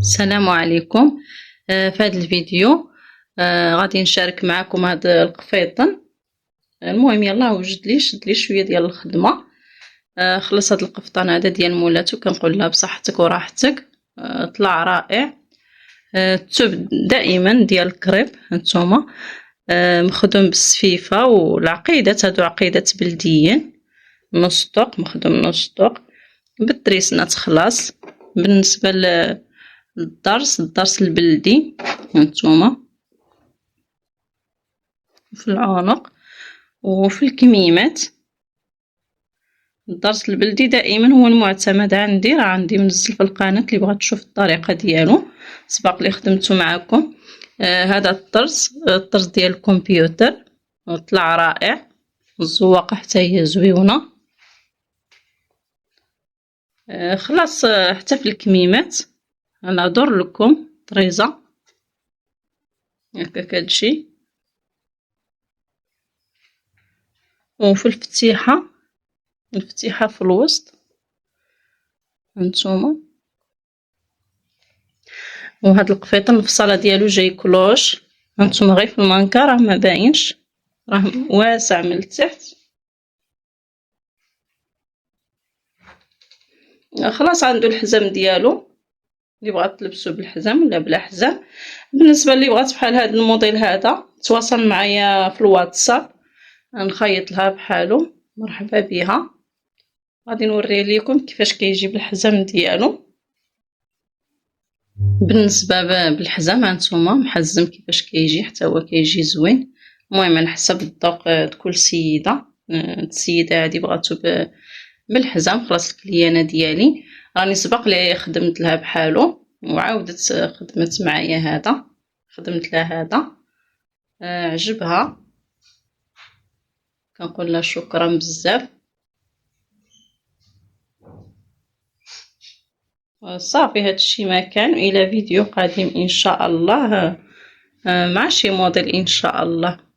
السلام عليكم. في هذا الفيديو غادي نشارك معكم هذا القفيطن. المهم يلا وجد لي شد لي شويه ديال الخدمه. خلص هذا القفطان هذا ديال مولاتو، كنقول لها بصحتك وراحتك. طلع رائع. الثوب دائما ديال الكريب هانتوما مخدوم بالسفيفه، والعقيدات هادو عقيدات بلديين نص طوق، مخدوم نص طوق بالتريسنات خلاص. بالنسبه الضرس البلدي هانتوما في العنق وفي الكميمات. الضرس البلدي دائما هو المعتمد عندي، راه عندي منزل في القناه اللي بغات تشوف الطريقه ديالو سبق لي خدمته معكم. هذا الطرز ديال الكمبيوتر طلع رائع. الزواقه حتى هي زويونه. خلاص حتى في الكميمات انا دور لكم طريزه هكا كتجي، وفي الفتيحه في الوسط هانتوما. وهاد القفيطن الفصاله ديالو جاي كلوش هانتوما، غير في المانكا راه ما باينش، راه واسع من التحت. خلاص عنده الحزام ديالو اللي بغات تلبسو بالحزام ولا بلا حزام. بالنسبه اللي بغات بحال هذا الموديل هذا تواصل معايا في الواتساب نخيط لها بحالو. مرحبا بها. غادي نوري لكم كيفاش كيجي بالحزام ديالو. بالنسبه بالحزام هانتوما محزم كيفاش كيجي، حتى هو كيجي زوين. المهم على حسب الذوق كل سيده. السيده هذه بغاتو بالحزام. خلاص الكليانه ديالي راني سبق لي خدمت لها بحالو وعاودت خدمت معايا هذا، خدمت لها هذا. عجبها كنقول لها شكرا بزاف. صافي هادشي ما كان. الى فيديو قادم ان شاء الله مع شي موديل ان شاء الله.